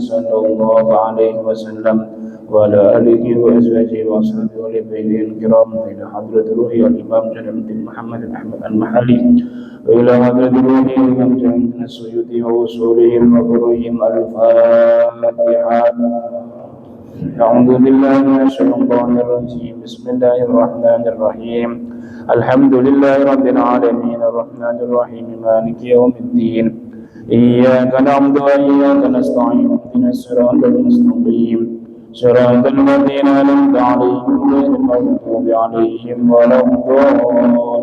صلى الله عليه وسلم وعلى آله وأزواجه وأصحابه والبيت الكرام إلى حضرة روحي الإمام جلال الدين محمد أحمد المحلي وإلى حضرة روحي الإمام جلال الدين السيوطي ووصولهم وفروعهم الفاتحة. أعوذ بالله من الشيطان الرجيم بسم الله الرحمن الرحيم الحمد لله رب العالمين الرحمن الرحيم مالك يوم الدين إياك نعبد وإياك نستعين اهدنا الصراط المستقيم صراط الذين أنعمت عليهم غير المغضوب عليهم ولا الضالين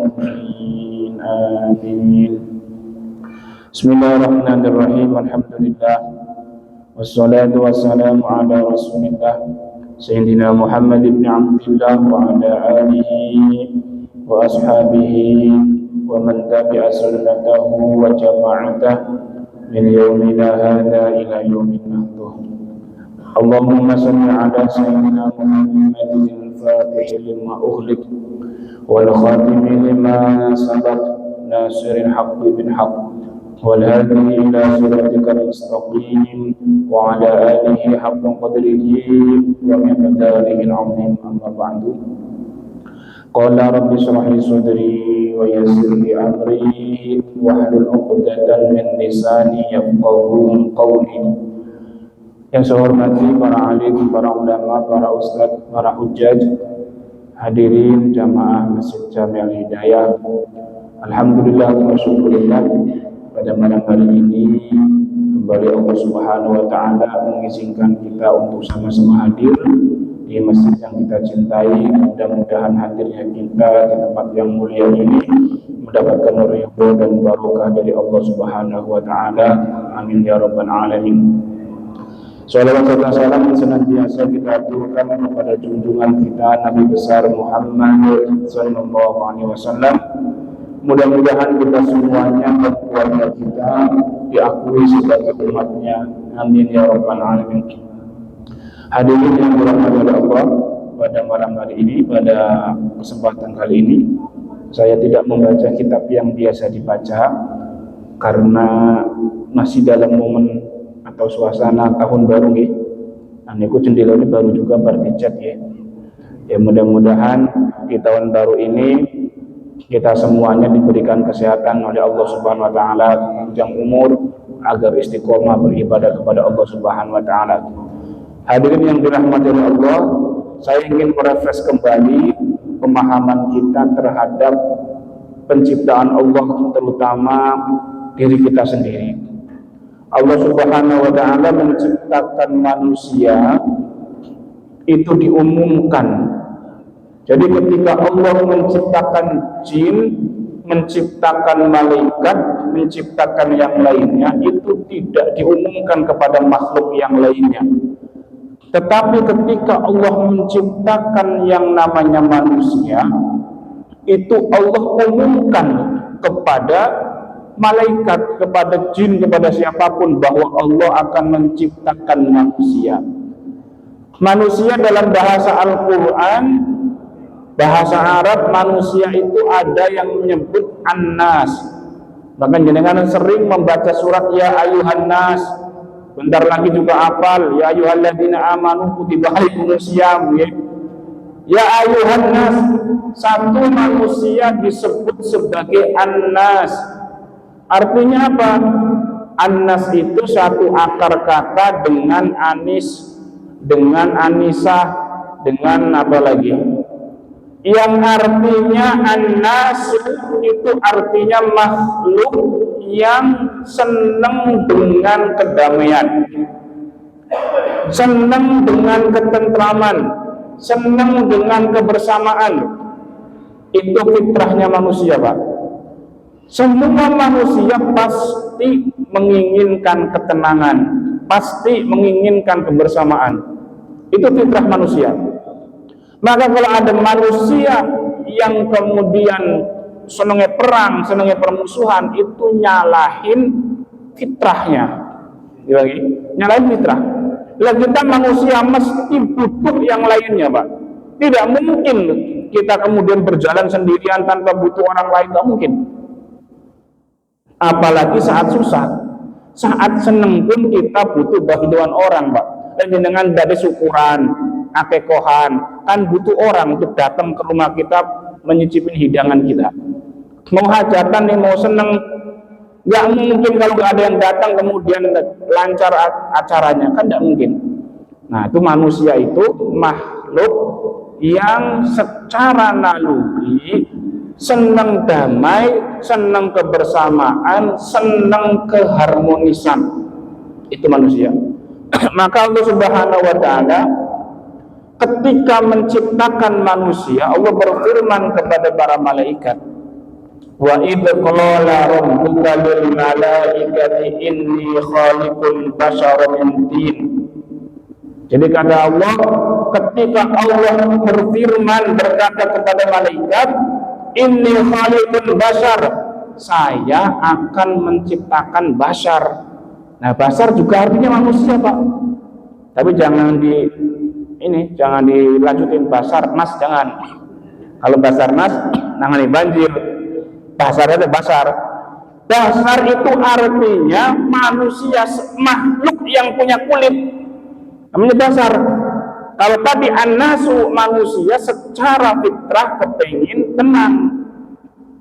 آمين. بسم الله الرحمن الرحيم الحمد لله والصلاة والسلام على رسول الله سيدنا محمد بن عبد الله وعلى آله وأصحابه ومن تبع سنته وجماعته من يومنا هذا إلى يوم النهضة. اللهم صل على سيدنا محمد الفاتح لما أغلق والخاتم لما سبق ناصر الحق بالحق والهادي إلى صراطك المستقيم وعلى آله حق قدره ومقداره العظيم. أما بعد قال رب اشرح لي صدري ويسر لي أمري واحلل عقدة من لساني يفقهوا قولي. Yang saya hormati para alim, para ulama, para ustadz, para hujjaj, hadirin jamaah Masjid Jami'ul Hidayah. Alhamdulillah wa syukurillah, pada malam hari ini kembali Allah Subhanahu wa taala mengizinkan kita untuk sama-sama hadir di masjid yang kita cintai. Mudah-mudahan hadirnya kita di tempat yang mulia ini mendapatkan ridho dan barokah dari Allah Subhanahu wa taala. Amin ya rabbal alamin. Salawat serta salam senantiasa kita aturkan kepada junjungan kita Nabi besar Muhammad sallallahu alaihi wasallam. Mudah-mudahan kita semuanya dan keluarga kita diakui sebagai umatnya. Amin ya rabbal alamin. Hadirin yang dirahmati oleh Allah, pada malam hari ini, pada kesempatan kali ini, saya tidak membaca kitab yang biasa dibaca karena masih dalam momen atau suasana tahun baru nih. Niku jendela ini baru juga berdicat ya. Ya mudah-mudahan di tahun baru ini kita semuanya diberikan kesehatan oleh Allah Subhanahu wa taala, panjang umur agar istiqomah beribadah kepada Allah Subhanahu wa taala. Hadirin yang dirahmati oleh Allah, saya ingin merefresh kembali pemahaman kita terhadap penciptaan Allah, terutama diri kita sendiri. Allah Subhanahu wa taala menciptakan manusia itu diumumkan. Jadi ketika Allah menciptakan jin, menciptakan malaikat, menciptakan yang lainnya, itu tidak diumumkan kepada makhluk yang lainnya. Tetapi ketika Allah menciptakan yang namanya manusia, itu Allah umumkan kepada malaikat, kepada jin, kepada siapapun bahwa Allah akan menciptakan manusia. Manusia dalam bahasa Al-Quran, bahasa Arab, manusia itu ada yang menyebut an-nas. Bahkan jenengan sering membaca surat ya ayuhan nas. Bentar lagi juga hafal ya ayyuhalladzina amanu kutiba alaikumusiyam. Ya ayuhan nas, satu manusia disebut sebagai an-nas. Artinya apa? An-nas itu satu akar kata dengan anis, dengan anisah, dengan apa lagi? Yang artinya an-nas itu artinya makhluk yang senang dengan kedamaian, senang dengan ketentraman, senang dengan kebersamaan. Itu fitrahnya manusia, Pak. Semua manusia pasti menginginkan ketenangan, pasti menginginkan kebersamaan. Itu fitrah manusia. Maka kalau ada manusia yang kemudian senangnya perang, senangnya permusuhan, itu nyalahin fitrahnya. Nyalahin fitrah. Lah kita manusia mesti butuh yang lainnya, Pak. Tidak mungkin kita kemudian berjalan sendirian tanpa butuh orang lain, tidak mungkin. Apalagi saat susah. Saat seneng pun kita butuh bantuan orang, Pak. Dan dengan dari syukuran, akekohan, kan butuh orang untuk datang ke rumah kita menyicipin hidangan kita. Mau hajatan nih, mau seneng, nggak mungkin kalau nggak ada yang datang kemudian lancar acaranya, kan nggak mungkin. Nah, itu manusia itu makhluk yang secara naluri senang damai, senang kebersamaan, senang keharmonisan. Itu manusia. Maka Allah Subhanahu wa taala ketika menciptakan manusia, Allah berfirman kepada para malaikat, wa idz qala rabbuka lil malaikati inni khaliqun basyaran min tin. Jadi kata Allah, ketika Allah berfirman berkata kepada malaikat, inni khaliqun basyar, saya akan menciptakan basyar. Nah, basyar juga artinya manusia, Pak. Tapi jangan jangan dilanjutin basarnas, jangan. Kalau basarnas nangani banjir. Basar itu basar. Basar itu artinya manusia, makhluk yang punya kulit. Namanya basar. Kalau tadi an-nasu, manusia secara fitrah kepengin tenang.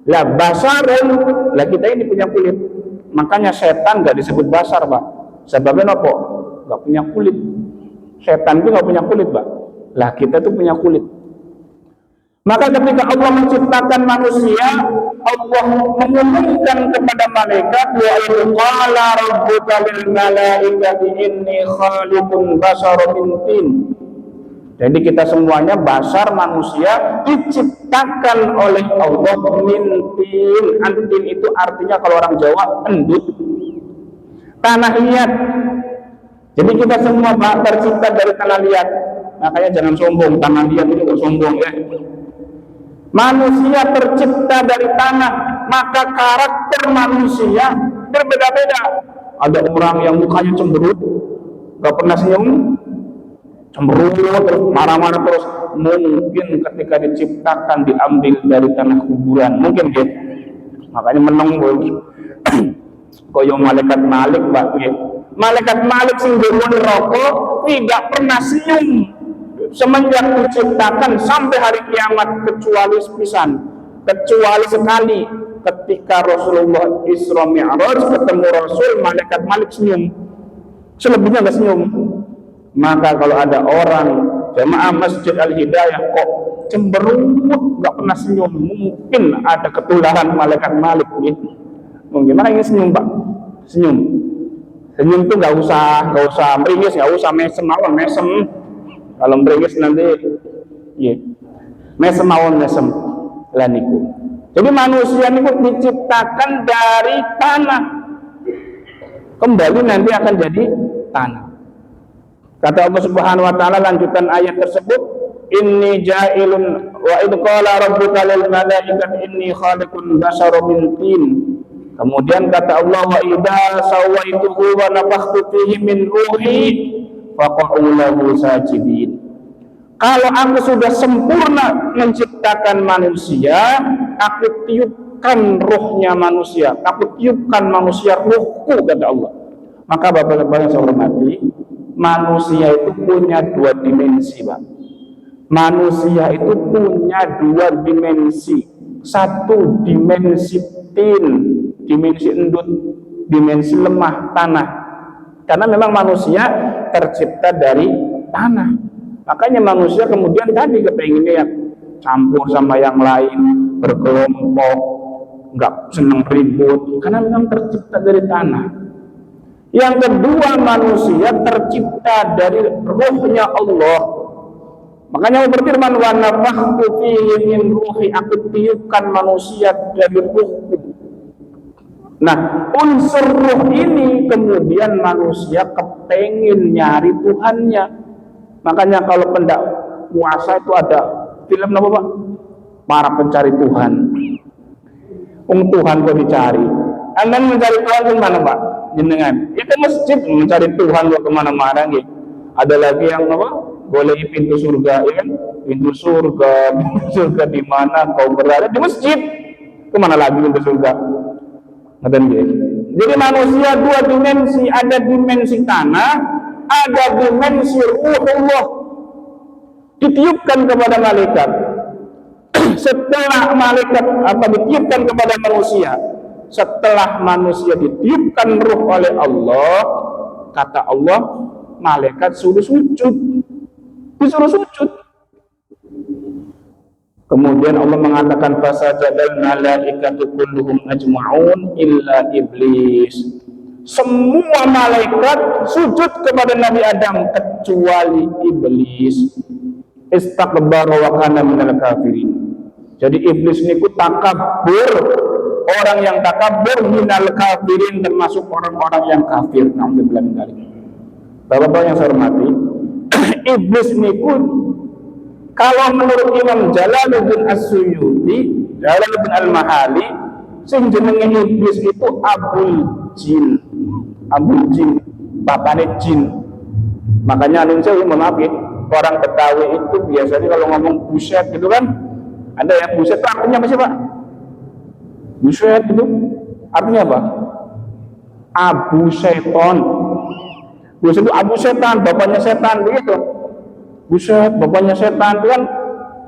Lah basarun, lah kita ini punya kulit. Makanya setan gak disebut basar, Pak. Sebabnya apa? Gak punya kulit. Setan itu gak punya kulit, Pak. Lah kita tuh punya kulit. Maka ketika Allah menciptakan manusia, Allah mengumumkan kepada malaikat, wa idz qala rabbuka lil malaikati inni khaliqun basyaran min tin. Jadi kita semuanya basar, manusia diciptakan oleh Allah min tin. Antin itu artinya kalau orang Jawa endut, tanah liat. Jadi kita semua tercipta dari tanah liat. Makanya jangan sombong, tanah liat itu gak sombong ya. Manusia tercipta dari tanah, maka karakter manusia berbeda-beda. Ada orang yang mukanya cemberut, gak pernah senyum, cemberut terus marah-marah terus. Mungkin ketika diciptakan diambil dari tanah kuburan, mungkin gitu. Makanya menang koyo malaikat Malik, Pak. Malaikat Malik sing rokok tidak pernah senyum semenjak diciptakan sampai hari kiamat, kecuali sepisan, kecuali sekali ketika Rasulullah Isra Mi'raj ketemu Rasul, malaikat Malik senyum, selebihnya nggak senyum. Maka kalau ada orang jemaah Masjid Al-Hidayah kok cemberut nggak pernah senyum, mungkin ada ketularan malaikat Malik gitu. Mungkin mana ingin senyum, Pak? Senyum tuh nggak usah meringis, nggak usah mesem. Kalau meringis nanti mesem lah niku. Jadi manusia niku diciptakan dari tanah, kembali nanti akan jadi tanah. Kata Allah Subhanahu wa taala lanjutan ayat tersebut, inni ja'ilun wa idz qala rabbuka lil malaikati inni khaliqun basyaran min tin. Kemudian kata Allah, wa idza sawaituhu wa nafakhtu fihi min ruhi faqa'u lahu sajidin. Kalau aku sudah sempurna menciptakan manusia, aku tiupkan ruhnya manusia, aku tiupkan manusia ruhku, kata Allah. Maka Bapak-bapak yang saya hormati, manusia itu punya dua dimensi, Pak. Manusia itu punya dua dimensi. Satu dimensi tin, dimensi endut, dimensi lemah, tanah. Karena memang manusia tercipta dari tanah. Makanya manusia kemudian tadi kepenginnya ya campur sama yang lain, berkelompok, nggak senang ribut, karena memang tercipta dari tanah. Yang kedua, manusia tercipta dari ruhnya Allah. Makanya Allah berfirman, wa nafakhtu fihi min ruhi, aku tiupkan manusia dari ruhku. Nah, unsur ruh ini kemudian manusia kepengin nyari Tuhannya. Makanya kalau pendakwah itu ada film apa, Pak? Para pencari Tuhan. Tuhan kok dicari. Anda mencari Tuhan di mana, Pak? Jenengan. Itu masjid mencari Tuhan kok kemana-mana gitu. Ada lagi yang apa? Boleh pintu surga, ya kan? Pintu surga di mana kau berada? Di masjid. Kemana lagi pintu surga? Ngaten nggih. Jadi manusia dua dimensi, ada dimensi tanah, ada dimensi ruhullah. Ditiupkan kepada malaikat. Setelah malaikat ditiupkan kepada manusia, setelah manusia ditiupkan ruh oleh Allah, kata Allah, malaikat suruh sujud, disuruh sujud. Kemudian Allah mengatakan fasajadal malaikatu kulluhum ajma'un illa iblis. Semua malaikat sujud kepada Nabi Adam kecuali iblis. Istakbara wa kana minal kafirin. Jadi iblis niku takabur, orang yang takabur minal kafirin, termasuk orang-orang yang kafir. Alhamdulillah min dzalik. Bapak-bapak yang saya hormati, iblis niku kalau menurut Imam Jalaluddin As-Suyuti, Jalaluddin Al-Mahali, sing jenenge iblis itu Abul Jin. Abul Jin, bapaknya jin. Makanya nun saya maaf ya, orang Betawi itu biasanya kalau ngomong buset gitu kan, ada yang buset itu artinya apa sih Pak? Buset itu artinya apa? Abu Seton. Buset itu Abu Setan, bapaknya setan begitu. Buset, bapaknya setan itu kan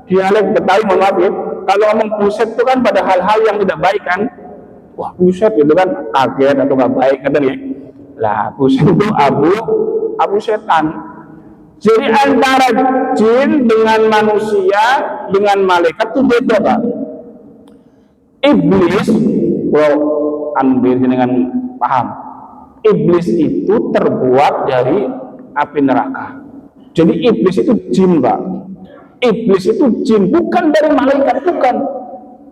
dialek Betawi, mohon maaf ya. Kalau ngomong buset itu kan pada hal-hal yang tidak baik kan. Wah buset itu kan kaget atau nggak baik kan ya. Lah buset itu Abu Setan. Jadi antara jin dengan manusia dengan malaikat itu beda Pak. Iblis, kalau ambil dengan paham, iblis itu terbuat dari api neraka. Jadi iblis itu jin Pak. Iblis itu jin, bukan dari malaikat,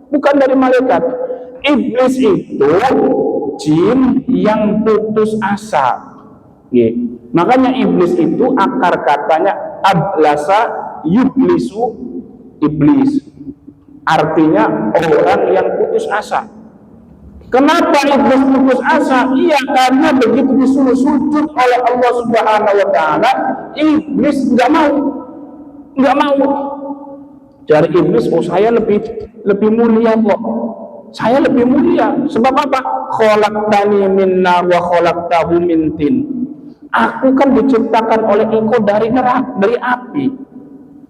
bukan dari malaikat. Iblis itu jin yang putus asa. Makanya iblis itu akar katanya ablasa yublisu, iblis. Artinya orang yang putus asa. Kenapa iblis putus asa? Iya, karena begitu disuruh sujud oleh Allah Subhanahu wa taala, iblis nggak mau. Dari iblis, oh saya lebih mulia kok. Saya lebih mulia. Sebab apa? Khalaqtani min nar wa khalaqtahu min tin. Aku kan diciptakan oleh engkau dari neraka, dari api.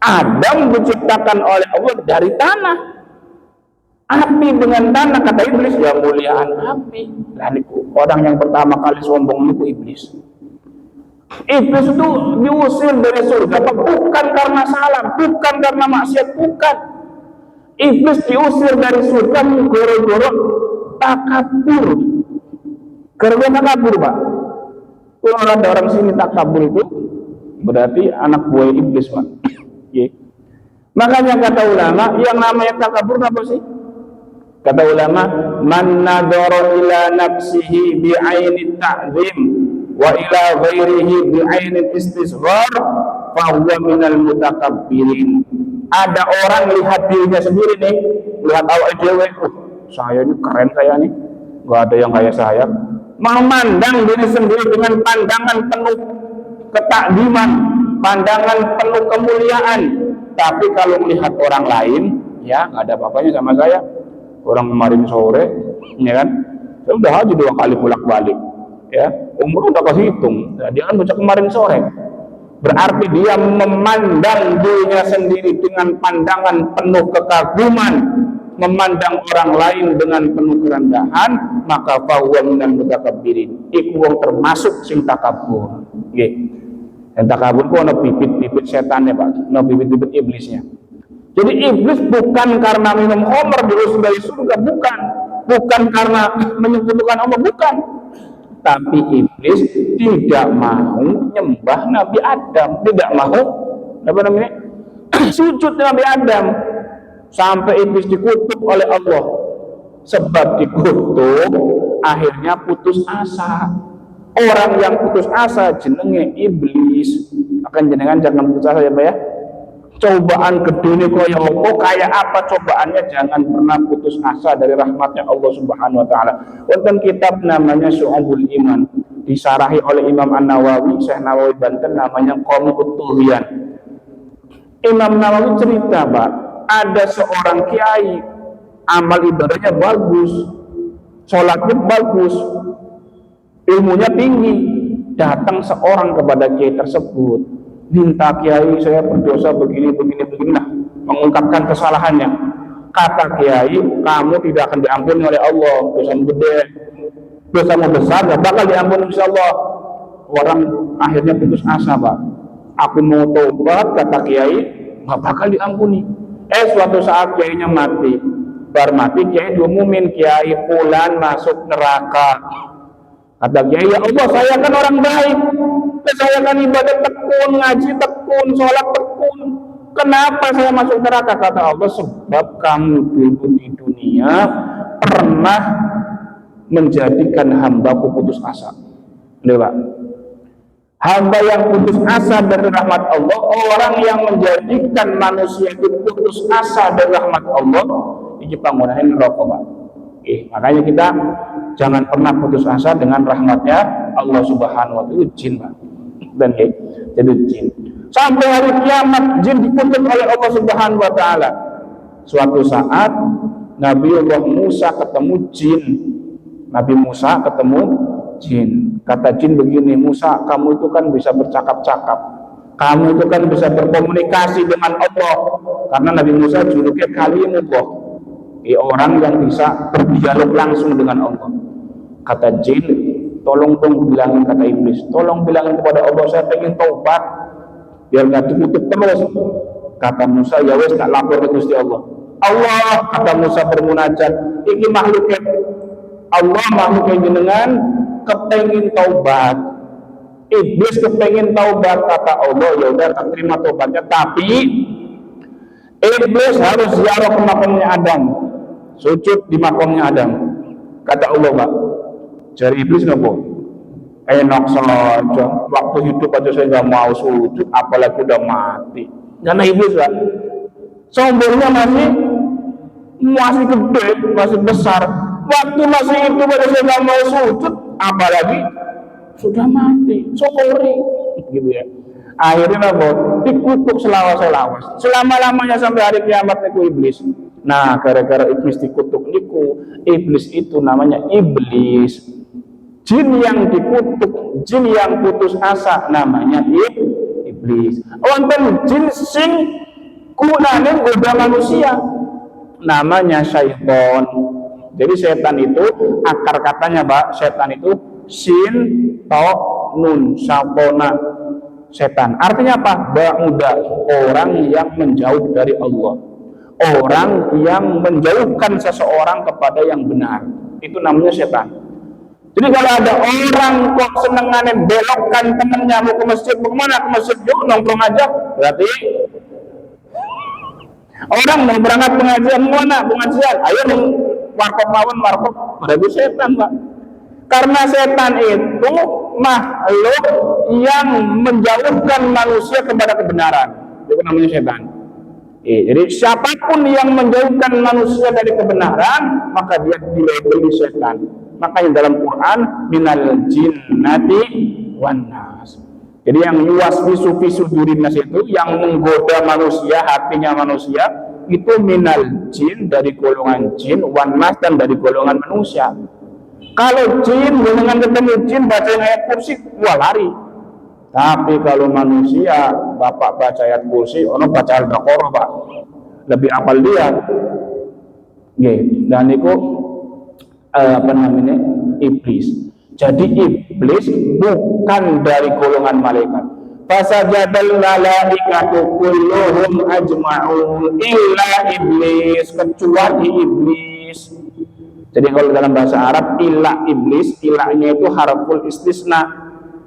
Adam diciptakan oleh Allah dari tanah. Api dengan tanah, kata iblis, ya muliaan api. Nah, orang yang pertama kali sombong itu iblis. Iblis itu diusir dari surga bukan karena salah, bukan karena maksiat, bukan. Iblis diusir dari surga gara-gara takabur. Gara-gara takabur Pak. Kalau ada orang sini takabur itu berarti anak buah iblis Pak. Makanya kata ulama, yang namanya takabur apa sih? Kata ulama, man nadara ila nafsihi bi'aini ta'zim wa ila ghairihi bi'aini istisghar fa huwa minal mutakabbirin. Ada orang lihat dirinya sendiri nih, lihat awak dewe, saya ini keren saya nih, nggak ada yang kayak saya. Memandang diri sendiri dengan pandangan penuh ketakdiman, pandangan penuh kemuliaan. Tapi kalau melihat orang lain, ya nggak ada apa-apanya sama saya. Orang kemarin sore, ya kan, saya udah haji 2 kali bolak-balik, ya, umur udah kehitung. Nah, dia kan baca kemarin sore, berarti dia memandang dirinya sendiri dengan pandangan penuh kekaguman, memandang orang lain dengan penuh kerendahan, maka fahuwa minal mutakabbirin. Iku wong termasuk sing takabur. Nggih. Dan takabur ku ana bibit-bibit setannya Pak, ana bibit-bibit iblisnya. Jadi iblis bukan karena minum khamr diusir dari surga, bukan karena menyekutukan Allah, bukan. Tapi iblis tidak mau nyembah Nabi Adam, tidak mau apa namanya sujud Nabi Adam, sampai iblis dikutuk oleh Allah. Sebab dikutuk akhirnya putus asa. Orang yang putus asa jenenge iblis. Akan jenengan jangan putus asa ya Pak ya. Cobaan gedene kayak apa cobaannya, jangan pernah putus asa dari rahmatnya Allah Subhanahu wa taala. Wonten kitab namanya Syu'abul Iman, disarahi oleh Imam An-Nawawi, Syekh Nawawi Banten, namanya Qomut Tughyan. Imam Nawawi cerita Pak, ada seorang kiai, amal ibadahnya bagus, sholatnya bagus, ilmunya tinggi. Datang seorang kepada kiai tersebut, minta, kiai saya berdosa begini, nah, mengungkapkan kesalahannya. Kata kiai, kamu tidak akan diampuni oleh Allah, dosamu gede, dosamu besar, gak bakal diampuni insya Allah. Orang akhirnya putus asa, Pak. Aku mau tobat, kata kiai, gak bakal diampuni. Suatu saat kiainya mati. Bar mati, kiai diumumin, Kiai Fulan masuk neraka. Kata kiai, ya Allah, saya kan orang baik, saya kan ibadah tekun, ngaji tekun, sholat tekun, kenapa saya masuk neraka? Kata Allah, sebab kamu dulu di dunia pernah menjadikan hambaku putus asa. Ini Pak, hamba yang putus asa dari rahmat Allah, orang yang menjadikan manusia itu putus asa dari rahmat Allah, ini panggunaan rokok, Pak. Makanya kita jangan pernah putus asa dengan rahmatnya Allah Subhanahu wa Ta'ala. Jin, Pak, dan jadi jin. Sampai hari kiamat jin dikutuk oleh Allah Subhanahu wa Ta'ala. Suatu saat Nabiullah Musa ketemu jin. Nabi Musa ketemu jin. Kata jin begini, Musa, kamu itu kan bisa bercakap-cakap, kamu itu kan bisa berkomunikasi dengan Allah, karena Nabi Musa julukannya Kalimullah, orang yang bisa berdialog langsung dengan Allah. Kata jin, tolong dong bilangin, kata iblis, tolong bilangin kepada Allah, saya pengen taubat biar nggak dikutuk terus. Kata Musa, ya wes, tak lapor ke Gusti Allah. Allah, kata Musa bermunajat, ini makhluknya Allah, makhluknya jenengan kepengin taubat, iblis kepengin taubat. Kata Allah, ya udah, tak terima taubatnya, tapi iblis harus ziarah ke makamnya Adam, sujud di makamnya Adam. Kata Allah, Pak, jari iblis nopo, enak saja, waktu hidup aja saya nggak mau sujud, apalagi udah mati. Karena iblis, Pak, sombongnya masih gede, masih besar. Waktu masih hidup aja saya nggak mau sujud, apalagi sudah mati, sombong gitu ya. Akhirnya apa? Dikutuk selawas-selawas, selama-lamanya sampai hari kiamat niku iblis. Nah, gara-gara iblis dikutuk niku, iblis itu namanya iblis. Jin yang dikutuk, jin yang putus asa namanya iblis. Wonten jin sing kunane goda manusia, namanya syaitan. Jadi setan itu akar katanya, Pak, setan itu sin to nun, sapona, setan. Artinya apa? Ba'uda, orang yang menjauh dari Allah, orang yang menjauhkan seseorang kepada yang benar, itu namanya setan. Jadi kalau ada orang kok senengannya belokkan temennya mau ke masjid, mau kemana? Ke masjid, yuk nongkrong aja, berarti orang mau berangkat pengajian, mana pengajian, ayo nih warkop lawan warkop, berarti setan, Pak. Karena setan itu makhluk yang menjauhkan manusia kepada kebenaran, itu namanya setan. Jadi siapapun yang menjauhkan manusia dari kebenaran, maka dia dilabeli setan. Makanya dalam Quran, minal jinnati wan nas. Jadi yang yuwaswisu fi sudurin nas itu, yang menggoda manusia, hatinya manusia, itu minal jin, dari golongan jin, wan nas, dan dari golongan manusia. Kalau jin, dengan ketemu jin baca ayat kursi, wah lari. Tapi kalau manusia, bapak baca ayat kursi, ono baca Al-Baqarah, Pak, lebih apal dia. Dan itu iblis. Jadi iblis bukan dari golongan malaikat. Fasajadal malaikatu kulluhum ajma'un illa iblis, kecuali iblis. Jadi kalau dalam bahasa Arab illa iblis, illanya itu harful istisna.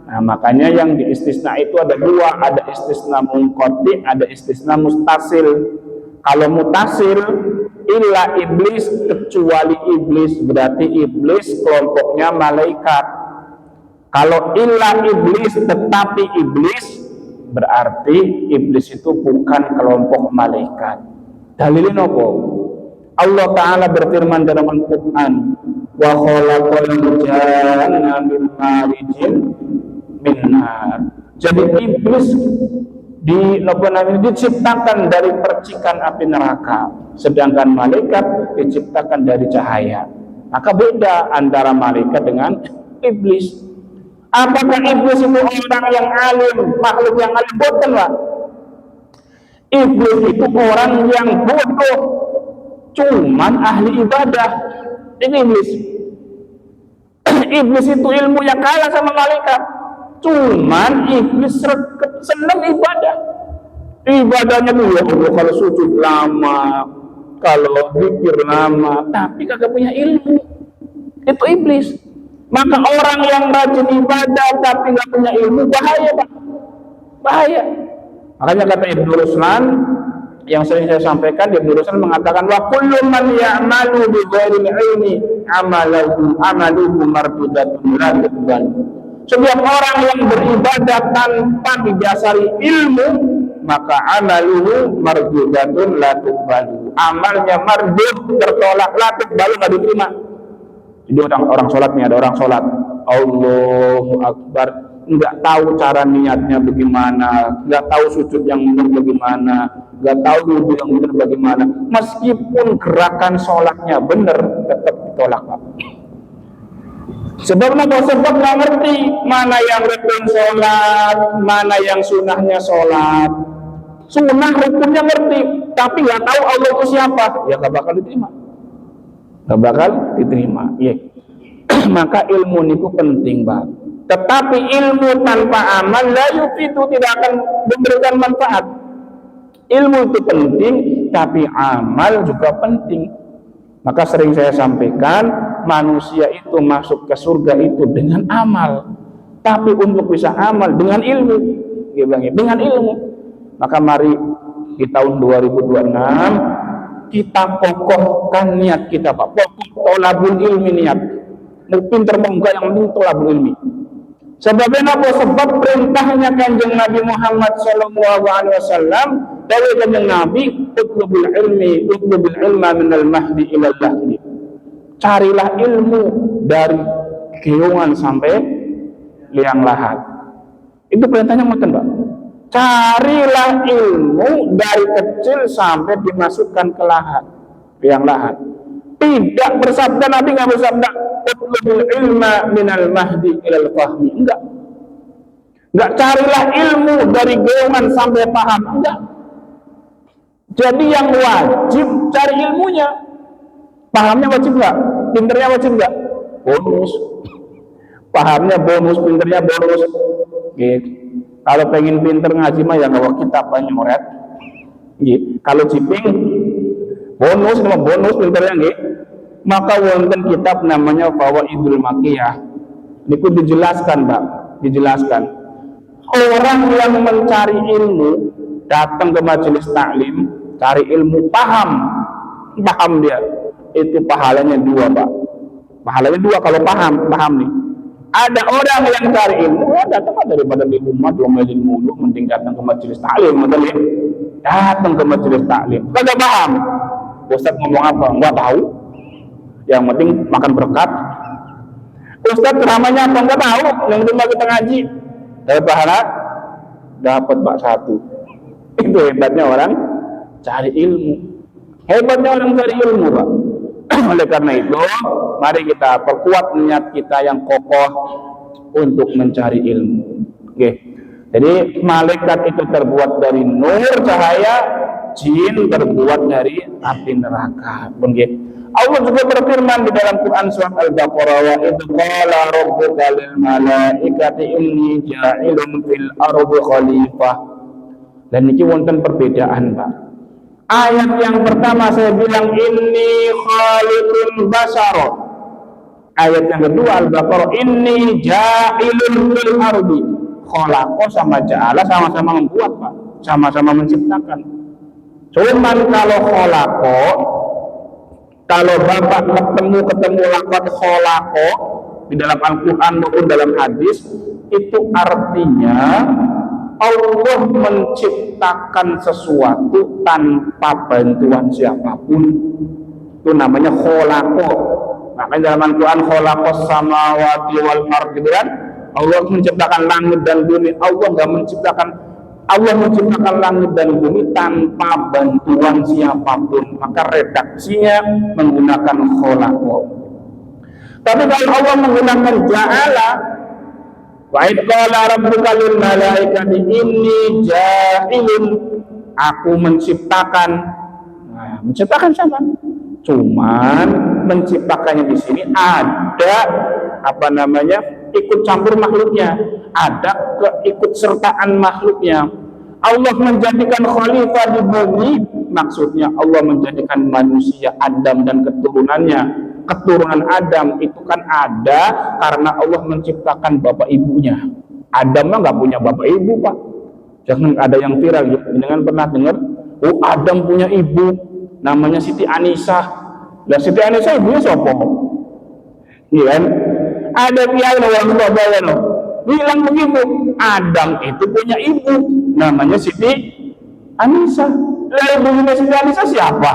Nah, makanya yang di istisna itu ada dua, ada istisna munqati, ada istisna mustasil. Kalau mutasil, illa iblis, kecuali iblis, berarti iblis kelompoknya malaikat. Kalau illa iblis tetapi iblis, berarti iblis itu bukan kelompok malaikat. Dalilin apa? Allah Ta'ala berfirman dalam Al-Quran, wa khalaqal janna min marijin min nar. Jadi iblis diciptakan dari percikan api neraka, sedangkan malaikat diciptakan dari cahaya. Maka beda antara malaikat dengan iblis. Apakah iblis itu orang yang alim, makhluk yang alim? Bukan, Pak. Iblis itu orang yang bodoh, cuman ahli ibadah. Ini iblis. Iblis itu ilmunya kalah sama malaikat, cuman iblis senang ibadah. Ibadahnya tuh ya Allah, kalau sujud lama, kalau zikir lama, tapi kagak punya ilmu. Itu iblis. Maka orang yang rajin ibadah tapi nggak punya ilmu, bahaya, Pak. Bahaya. Makanya kata Ibnu Ruslan yang sering saya sampaikan, Ibnu Ruslan mengatakan wa kullu man ya'malu bi ghairi ilmi amaluhu mardudatun la tuqbal. Setiap orang yang beribadah tanpa didasari ilmu, maka amaluhu mardudatun la tuqbal. Amalnya mardud, tertolak, la tuqbal, enggak diterima. Jadi orang sholat nih, ada orang sholat Allahu Akbar, nggak tahu cara niatnya bagaimana, nggak tahu sujud yang benar bagaimana, nggak tahu wudhu yang benar bagaimana, meskipun gerakan sholatnya benar tetap ditolak, Pak. Sebab apa? Sebab nggak ngerti mana yang rukun sholat, mana yang sunahnya sholat. Sunah rukunnya ngerti, tapi nggak tahu Allah itu siapa, ya nggak bakal diterima. Nggak bakal diterima. Ya. Maka ilmu itu penting, Pak. Tetapi ilmu tanpa amal la yufidu, tidak akan memberikan manfaat. Ilmu itu penting, tapi amal juga penting. Maka sering saya sampaikan, manusia itu masuk ke surga itu dengan amal. Tapi untuk bisa amal dengan ilmu, dengan ilmu. Maka mari di tahun 2026 kita kokohkan niat kita, Pak. Pokok tolabul ilmi niat. Mau pinter mau enggak, yang penting tolabul ilmi. Sebabnya apa? Sebab perintahnya Kanjeng Nabi Muhammad SAW dari Kanjeng Nabi, utlubul ilma minal mahdi ilal lahdi. Carilah ilmu dari keungan sampai liang lahat. Itu perintahnya ngoten, Pak. Carilah ilmu dari kecil sampai dimasukkan ke lahat, liang lahat. Tidak bersabda, Nabi nggak bersabda utlubul ilma minal mahdi ilal fahmi. Enggak carilah ilmu dari geungan sampai paham. Enggak. Jadi yang wajib cari ilmunya. Pahamnya wajib enggak? Pinternya wajib enggak? Bonus. Pahamnya bonus, pinternya bonus. Gitu. Kalau pengen pinter ngaji mah ya bawa kitab nyoret. Gitu. Kalau ciping bonus, nama bonus pinternya gitu. Maka wonten kitab namanya Fawaidul Makiyah. Niku dijelaskan, Pak, dijelaskan. Orang yang mencari ilmu, datang ke majelis taklim, cari ilmu, paham dia, itu pahalanya 2, Pak. Pahalanya 2 kalau paham nih. Ada orang yang cari ilmu, datang daripada di rumah domelin mulu, mending datang ke majelis taklim, betul ya? Datang ke majelis taklim, kagak paham. Ustaz ngomong apa? Enggak tahu. Yang penting makan berkat. Ustaz ceramahnya apa? Enggak tahu. Yang penting kita ngaji. Dari pahala dapat Pak 1. Itu hebatnya orang cari ilmu. Hebatnya orang cari ilmu, Pak. Oleh karena itu, mari kita perkuat niat kita yang kokoh untuk mencari ilmu. Oke. Jadi malaikat itu terbuat dari nur cahaya, jin terbuat dari api neraka. Begitu. Allah juga berfirman di dalam Quran surat Al-Baqarah, wa idz qala rabbuka lil malaikati inni ja'ilun fil ardi khalifah. Dan ini wonten perbedaan, Pak. Ayat yang pertama saya bilang inni khaliqul basar. Ayat yang kedua Al-Baqarah inni ja'ilun fil ardi. Khalaqa sama ja'ala sama-sama membuat, Pak. Sama-sama menciptakan. Cuman kalau khalaqa, kalau Bapak ketemu lafaz khalaqa di dalam Al-Quran maupun dalam hadis, itu artinya Allah menciptakan sesuatu tanpa bantuan siapapun. Itu namanya khalaqa. Makanya dalam Al-Quran khalaqas samawati wal ardh, gitu kan? Allah menciptakan langit dan bumi. Allah menciptakan langit dan bumi tanpa bantuan siapapun. Maka redaksinya menggunakan khalaqa. Tapi kalau Allah menggunakan ja'ala, Wa id qala rabbuka lil malaikati inni ja'ilun, aku menciptakan. Nah, menciptakan siapa? Cuman menciptakannya di sini ada apa namanya? Ikut campur makhluknya, ada keikutsertaan makhluknya. Allah menjadikan khalifah di bumi, maksudnya Allah menjadikan manusia Adam dan keturunannya. Keturunan Adam itu kan ada karena Allah menciptakan bapak ibunya. Adam mah nggak punya bapak ibu, Pak. Jangan ada yang viral, jangan pernah dengar, oh Adam punya ibu, namanya Siti Anisah. Lah Siti Anisah ibunya siapa? Iya kan? Ada yang orang tua no, bilang begitu, Adam itu punya ibu, namanya Siti Anisah. Lah ibunya Siti Anisah siapa?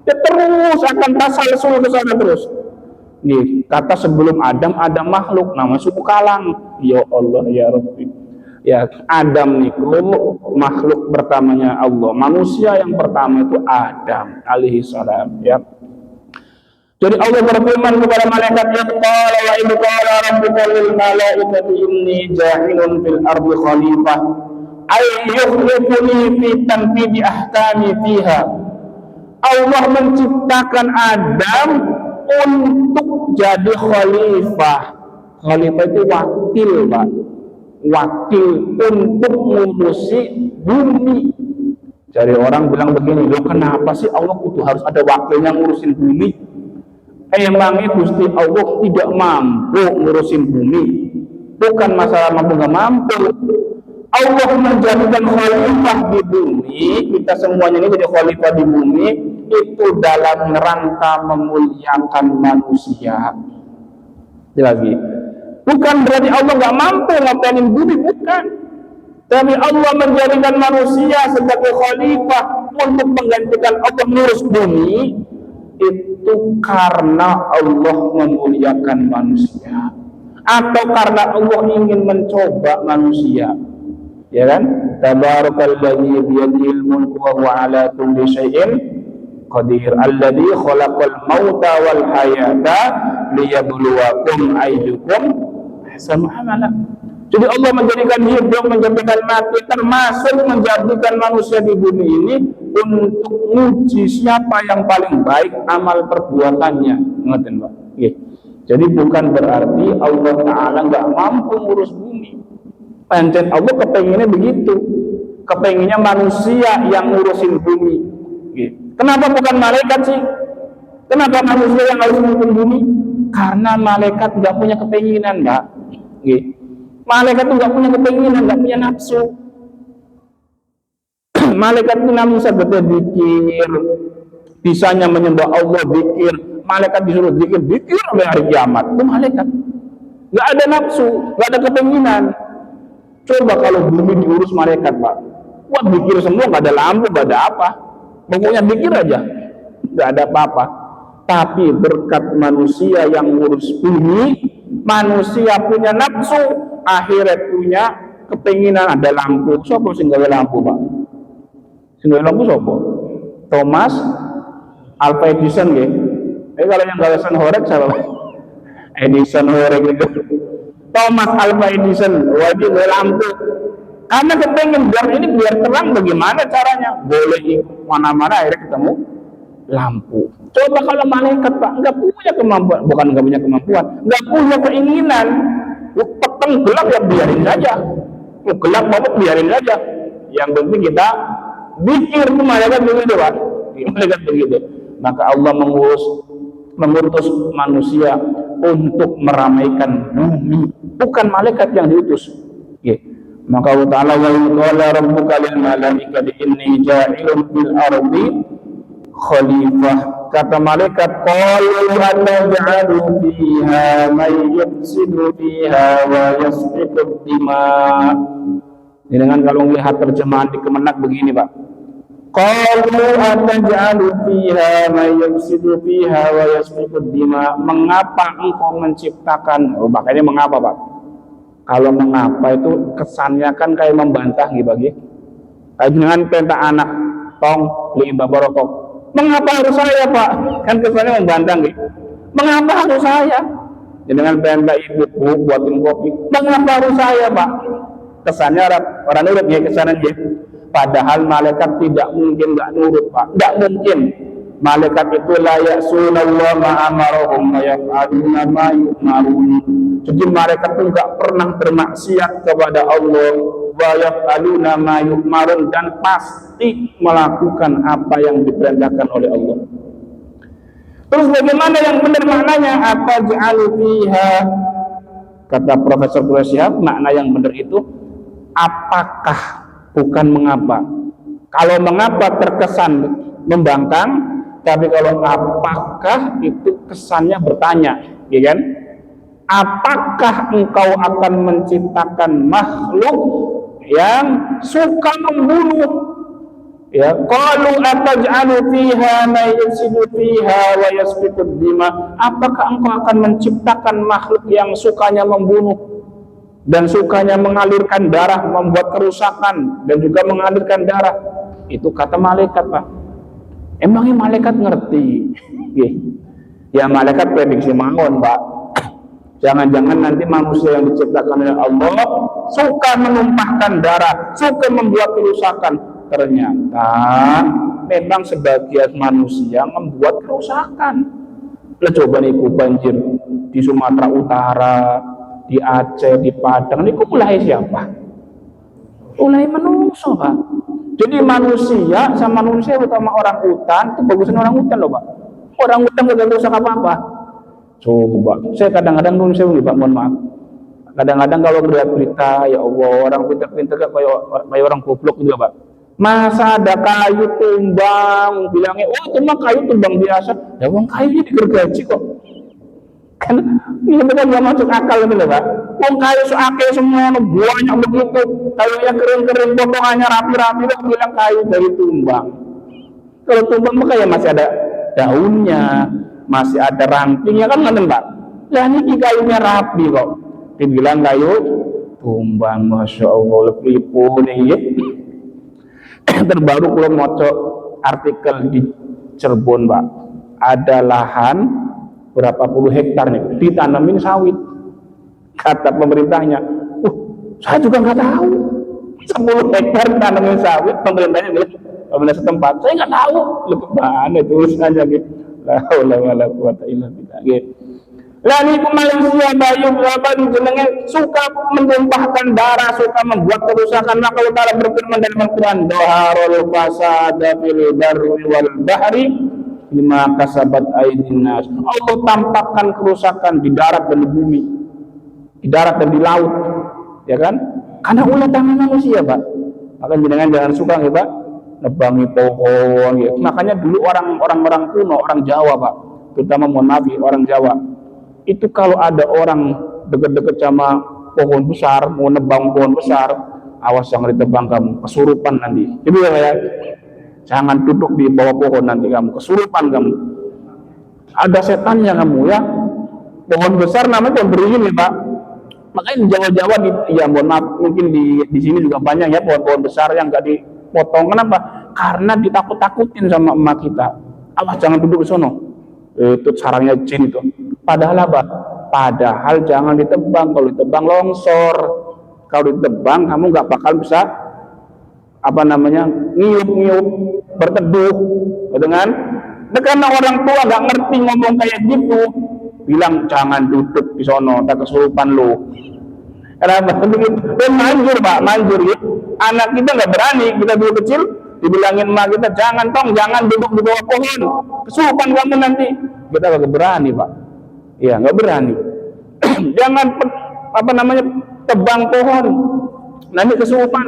Ya terus akan tasalsul ke sana terus. Nih, kata sebelum Adam ada makhluk nama suku Kalang. Ya Allah ya Rabbi. Ya Adam niku makhluk pertamanya Allah. Manusia yang pertama itu Adam alaihi salam ya. Jadi Allah berfirman kepada malaikat, "Qala wa in qala rabbuka lil malaikati inni ja'ilun fil ardi khalifah ay yukhlifuni fi tanfidhi ahkami fiha." Allah menciptakan Adam untuk jadi khalifah. Khalifah itu wakil, Pak. Wakil untuk ngurusi bumi. Jadi orang bilang begini, loh kenapa sih Allah itu harus ada wakilnya ngurusin bumi? Emangnya Gusti Allah tidak mampu ngurusin bumi? Bukan masalah mampu nggak mampu. Allah menjadikan khalifah di bumi, kita semuanya ini jadi khalifah di bumi, itu dalam rangka memuliakan manusia. Lagi, bukan berarti Allah nggak mampu ngapainin bumi, bukan. Tapi Allah menjadikan manusia sebagai khalifah untuk menggantikan Allah mengurus bumi, itu karena Allah memuliakan manusia, atau karena Allah ingin mencoba manusia. Ya kan? Tabarakalladzi biyadihil mulku wa huwa ala kulli syai'in qadir. Alladzi khalaqal mauta wal hayata liyabluwakum ayyukum ahsanu amala. Jadi Allah menjadikan hidup, menjadikan mati, termasuk menjadikan manusia di bumi ini untuk menguji siapa yang paling baik amal perbuatannya. Ngerti, Pak? Oke. Jadi bukan berarti Allah Ta'ala nggak mampu ngurus bumi. Pancen Allah kepenginnya begitu, kepenginnya manusia yang ngurusin bumi. Kenapa bukan malaikat sih? Kenapa manusia yang harus ngurusin bumi? Karena malaikat nggak punya kepenginan, Mbak. Malaikat itu nggak punya kepenginan, nggak punya nafsu. Malaikat itu namun sebetulnya zikir, bisanya menyembah Allah zikir. Malaikat disuruh zikir sampai hari kiamat. Itu malaikat. Nggak ada nafsu, nggak ada kepenginan. Coba kalau bumi diurus malaikat, Pak. Buat zikir semua, nggak ada lampu, nggak ada apa. Pokoknya zikir aja, nggak ada apa-apa. Tapi berkat manusia yang ngurus bumi, manusia punya nafsu, akhirat punya kepenginan ada lampu. Sopo sing gawe lampu, Pak? Sing gawe lampu sopo? Thomas Alva Edison nggih. Kalau yang gawe horek siapa? Edison horek itu. Thomas Alva Edison wajib gawe lampu. Karena kepengen biar terang, bagaimana caranya? Boleh mana-mana akhirnya ketemu lampu. Coba kalau malaikat, Pak, nggak punya kemampuan, bukan nggak punya kemampuan, nggak punya keinginan. Peteng gelap ya biarin saja. Gelap banget biarin saja. Yang penting kita pikir tuh malaikat begitu, Pak. Malaikat begitu. Maka Allah mengutus manusia untuk meramaikan bumi, bukan malaikat yang diutus. Maka Allah Ta'ala wa qala rabbuka lil malaikati inni ja'ilun fil ardi khalifah. Kata malaikat, qalu ataj'alu fiha may yufsidu fiha wa yasfiku dima. Ini dengan kalau melihat terjemahan di Kemenak begini, Pak. Qalu ataj'alu fiha may yufsidu fiha wa yasfiku dima. Mengapa engkau menciptakan? Makanya mengapa, Pak? Kalau mengapa itu kesannya kan kayak membantah gitu, bagi. Kayak dengan perintah anak tong li babarokok. Mengapa harus saya, Pak? Kan kesannya membantah gitu. Mengapa harus saya? Dengan minta ibuku buatin kopi. Mengapa harus saya, Pak? Kesannya orang nurut ya, kesannya dia. Padahal malaikat tidak mungkin nggak nurut, Pak. Nggak mungkin. Malaikat itu la ya'sunallaha ma amarahum wa yaf'aluna ma yu'marun. Jadi malaikat itu nggak pernah bermaksiat kepada Allah, wa yaf'aluna ma yu'marun, dan pasti melakukan apa yang diperintahkan oleh Allah. Terus bagaimana yang benar maknanya? Apa ja'alu fiha? Kata Profesor Quraisyhab, makna yang benar itu apakah, bukan mengapa. Kalau mengapa terkesan membangkang, tapi kalau apakah itu kesannya bertanya, ya kan? Apakah engkau akan menciptakan makhluk yang suka membunuh? Ya, qalu ataj'alu fiha ma yufsidu fiha wa yasfiku dima. Apakah engkau akan menciptakan makhluk yang sukanya membunuh dan sukanya mengalirkan darah, membuat kerusakan dan juga mengalirkan darah? Itu kata malaikat, Pak. Emangnya malaikat ngerti? Ya malaikat prediksi mawon, Pak. Jangan-jangan nanti manusia yang diciptakan oleh Allah suka menumpahkan darah, suka membuat kerusakan. Ternyata memang sebagian manusia membuat kerusakan. Lah coba niku banjir di Sumatera Utara, di Aceh, di Padang, niku mulai siapa? Mulai manusia, Pak. Jadi manusia sama manusia, utama orang hutan itu bagusan orang hutan loh, Pak. Orang hutan gak rusak apa-apa. Coba, saya kadang-kadang nun saya Pak, mohon maaf. Kadang-kadang kalau melihat berita, ya Allah, orang pintar-pintar kayak orang goblok gitu, Pak. Masa ada kayu tumbang, bilangnya, oh itu mah kayu tumbang biasa. Ya wong kayunya digergaji kok. Kan ini benar nggak masuk akal gitu, Pak. Wong kayu seake semua banyak begitu, kayunya kering-kering, potongannya rapi-rapi, kok bilang kayu dari tumbang. Kalau tumbang mah kayak masih ada daunnya, masih ada rantingnya kan, nggak, Pak? Lah ini kayunya rapi kok. Dibilang kayu tumbang, masya Allah, lebih pun ya. Terbaru kalau mau artikel di Cirebon, Pak, ada lahan berapa puluh hektar nih ditanamin sawit. Kata pemerintahnya, saya juga nggak tahu 10 hektar ditanamin sawit. Pemerintahnya bilang, pemerintah setempat, saya nggak tahu. Lebih mana itu urusannya gitu. La haula wala quwata illa billah gitu. Lah niku manusia bayu sahabat jenenge suka menumpahkan darah, suka membuat kerusakan. Maka Allah Ta'ala berfirman dalam Al-Qur'an, "Dhaharul fasada fil barri wal bahri bima kasabat aydin nas." Allah tampakkan kerusakan di darat dan di bumi. Di darat dan di laut. Ya kan? Karena ulah tangan manusia, Pak. Maka jenengan jangan suka ya, Pak, nebangi pohon ya. Makanya dulu orang kuno, orang Jawa, Pak, terutama mohon maaf orang Jawa, itu kalau ada orang deket-deket sama pohon besar, mau nebang pohon besar, awas jangan ditebang kamu, kesurupan nanti. Jadi ya, jangan duduk di bawah pohon nanti kamu, kesurupan kamu. Ada setannya kamu ya. Pohon besar namanya pohon beringin ya, Pak. Makanya di Jawa-Jawa, ya mohon maaf, mungkin di sini juga banyak ya pohon-pohon besar yang nggak dipotong. Kenapa? Karena ditakut-takutin sama emak kita. Awas jangan duduk di sono. Itu sarangnya jin itu. Padahal apa? Padahal jangan ditebang. Kalau ditebang longsor. Kalau ditebang kamu nggak bakal bisa ngiyup-ngiyup, berteduh, dengan. Nah, karena orang tua nggak ngerti ngomong kayak gitu, bilang jangan duduk di sono, tak kesurupan lo. Kenapa? Dan manjur, Pak, manjur ya. Anak kita nggak berani, kita dulu kecil dibilangin emak kita jangan duduk di bawah pohon, kesurupan kamu nanti. Kita nggak berani, Pak. Iya, nggak berani. Jangan tebang pohon, nanti kesurupan.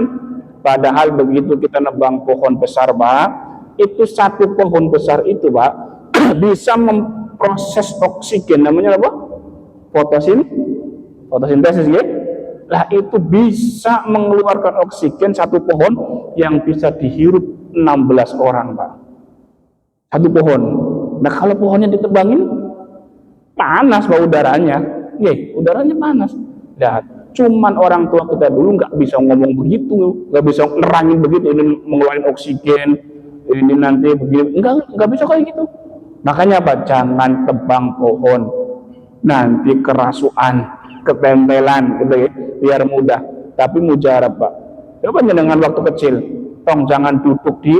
Padahal begitu kita nebang pohon besar, Pak, itu satu pohon besar itu, Pak, bisa memproses oksigen, namanya apa? Fotosintesis ya. Lah itu bisa mengeluarkan oksigen satu pohon yang bisa dihirup 16 orang, Pak. Satu pohon. Nah kalau pohonnya ditebangin, panas, Pak, udaranya. Udaranya panas. Nah, cuman orang tua kita dulu nggak bisa ngomong begitu, nggak bisa nerangin begitu, ini mengeluarkan oksigen, ini nanti begitu, nggak bisa kayak gitu. Makanya Pak, jangan tebang pohon. nanti kerasukan, ketempelan gitu ya, biar mudah. Tapi mujarab Pak. Coba dengan waktu kecil, tong jangan duduk di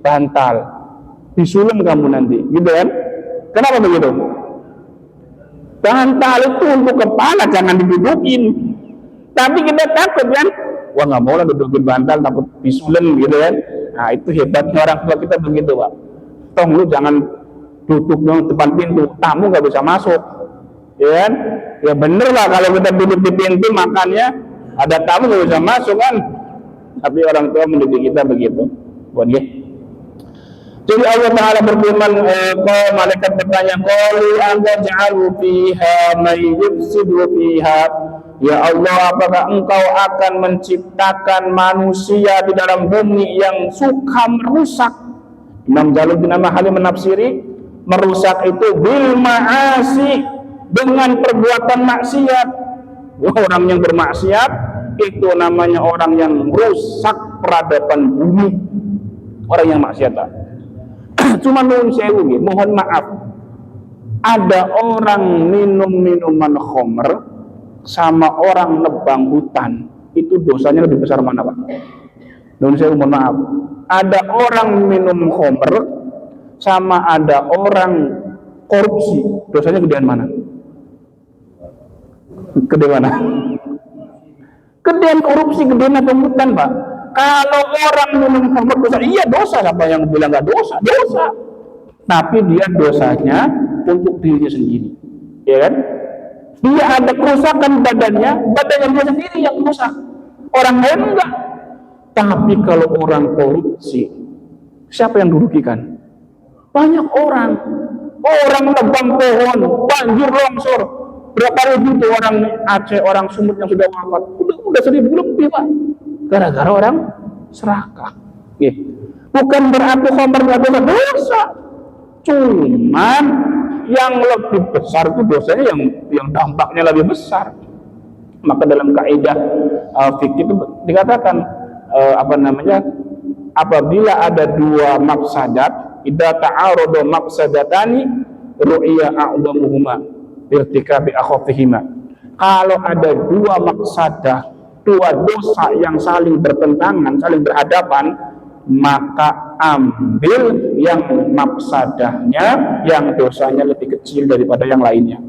bantal, disulam kamu nanti, gitu kan? Kenapa begitu? Bantal itu untuk kepala, jangan didudukin. Tapi kita takut kan? Wah nggak mau lah dudukin bantal, takut disulam gitu kan? Nah itu hebatnya orang tua kita begitu Pak. Tong lu jangan duduk dong depan pintu, tamu nggak bisa masuk, ya kan? Ya bener lah kalau kita duduk di pintu makannya ada tamu nggak bisa masuk kan? Tapi orang tua mendidik kita begitu, buat ya. Jadi Allah Taala berfirman, malaikat bertanya, qalu anta ja'alu fiha may yufsidu fiha. Ya Allah, apakah engkau akan menciptakan manusia di dalam bumi yang suka merusak? Imam Jalaluddin Al-Mahalli menafsiri merusak itu bil ma'asi, dengan perbuatan maksiat. Orang yang bermaksiat itu namanya orang yang merusak peradaban bumi. Orang yang maksiat. Cuma mohon maaf, ada orang minum minuman khamr sama orang nebang hutan, itu dosanya lebih besar mana Pak? Mohon maaf, ada orang minum khamr sama ada orang korupsi, dosanya gedean mana? Gede mana? Gedean korupsi, gedean nebang hutan Pak. Kalau orang minum khamr dosa, iya dosa, siapa yang bilang nggak dosa? Dosa. Tapi dia dosanya untuk dirinya sendiri, ya kan? Dia ada kerusakan badannya dia sendiri yang rusak, orang lain enggak. Tapi kalau orang korupsi, siapa yang dirugikan? Banyak orang. Orang nebang pohon, banjir longsor, berapa ribu itu orang Aceh, orang Sumut yang sudah wafat, udah 1.000 lebih Pak, gara-gara orang serakah. Bukan berarti khamr nggak dosa, cuman yang lebih besar itu dosanya yang dampaknya lebih besar. Maka dalam kaidah fikih itu dikatakan apabila ada dua mafsadat, idza ta'arada mafsadatani ru'ya a'dhamuhuma irtikabi akhafihima. Kalau ada dua mafsadah, dua dosa yang saling bertentangan, saling berhadapan, maka ambil yang mafsadahnya, yang dosanya lebih kecil daripada yang lainnya.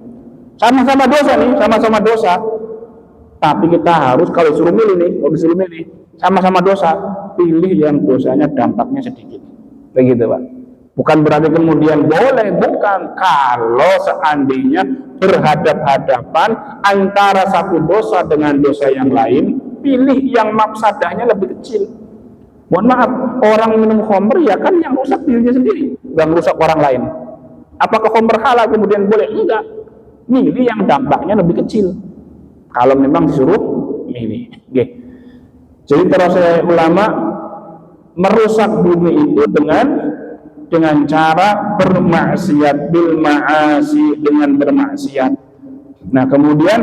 Sama-sama dosa nih, sama-sama dosa. Tapi kita harus kalau disuruh milih, sama-sama dosa, pilih yang dosanya dampaknya sedikit. Begitu Pak. Bukan berarti kemudian boleh, bukan. Kalau seandainya berhadap-hadapan antara satu dosa dengan dosa yang lain, pilih yang mafsadahnya lebih kecil. Mohon maaf, orang minum khamr ya kan yang rusak dirinya sendiri, nggak merusak orang lain. Apakah khamr halal kemudian boleh? Enggak. Milih yang dampaknya lebih kecil. Kalau memang disuruh milih. Jadi terus ulama merusak bumi itu dengan cara bermaksiat, bil ma'asi, dengan bermaksiat. Nah kemudian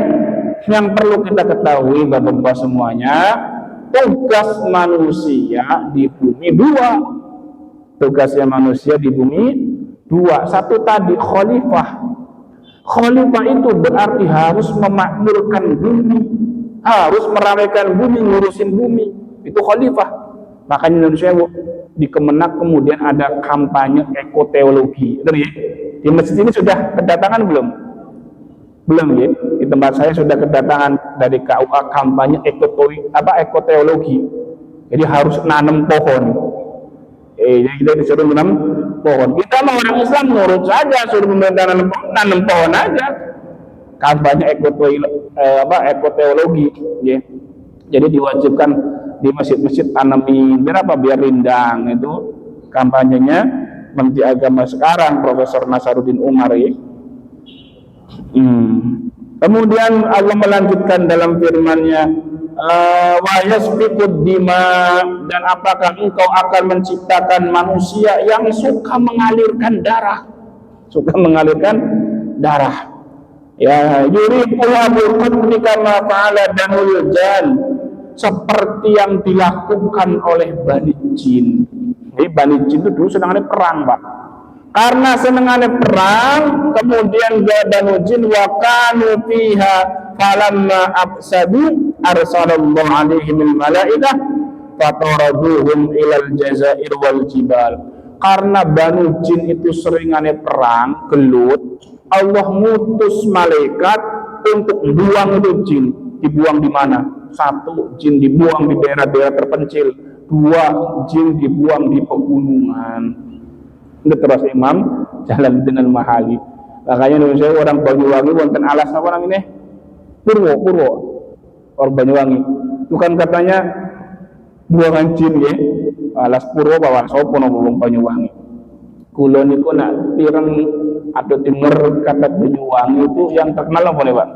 yang perlu kita ketahui Bapak-Bapak semuanya, tugas manusia di bumi dua. Tugasnya manusia di bumi dua. Satu tadi khalifah. Khalifah itu berarti harus memakmurkan bumi, harus meramaikan bumi, ngurusin bumi. Itu khalifah. Makanya Indonesia di Kemenak kemudian ada kampanye ekoteologi. Di masjid ini sudah kedatangan belum? Belum ya. Di tempat saya sudah kedatangan dari KUA kampanye ekoteologi. Jadi harus nanam pohon. Jadi kita disuruh nanam pohon. Kita mau orang Islam nurut saja, suruh pemerintah nanam pohon aja. Kampanye ekoteologi. Ya. Jadi diwajibkan di masjid-masjid tanami berapa biar rindang. Itu kampanyenya Menteri Agama sekarang Profesor Nasaruddin Umar ya. Kemudian Allah melanjutkan dalam firman-Nya, wa yasfikud dima, dan apakah engkau akan menciptakan manusia yang suka mengalirkan darah, ya yuriquha biqadrika ma fa'ala danul jan, seperti yang dilakukan oleh Bani Jin. Jadi Bani Jin itu dulu sedang ada perang Pak. Karena senengane perang, kemudian Banu Jin wa kanu fiha falamma afsadu arsalallahu alaihim malaikah fataraduhum ilal jazair wal jibal. Karena Banu Jin itu seringane perang, gelut, Allah mutus malaikat untuk buang itu jin. Dibuang di mana? Satu, jin dibuang di daerah-daerah terpencil. Dua, jin dibuang di pegunungan. Itu terus Imam Jalaluddin Al-Mahali. Makanya Indonesia orang Banyuwangi wonten alas apa namanya? Purwo. Orang Banyuwangi. Itu kan katanya buangan jin ya. Alas Purwo bawa sopo ngomong Banyuwangi. Kula niku nak pireng atau timur kata Banyuwangi itu yang terkenal apa nih Pak?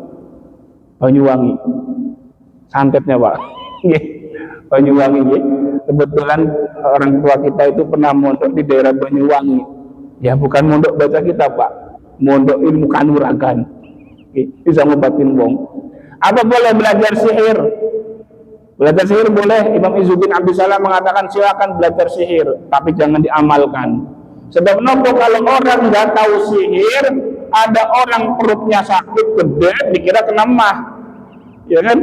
Banyuwangi. Santetnya Pak. Banyuwangi ya. Kebetulan orang tua kita itu pernah mondok di daerah Banyuwangi. Ya bukan mondok baca kita Pak, mondok ilmu kanuragan. Bisa ngobatin wong. Apa boleh belajar sihir? Belajar sihir boleh. Imam Izzuddin Abdussalam mengatakan silakan belajar sihir, tapi jangan diamalkan. Sebab nopo kalau orang nggak tahu sihir, ada orang perutnya sakit gede, dikira kena mah, ya kan?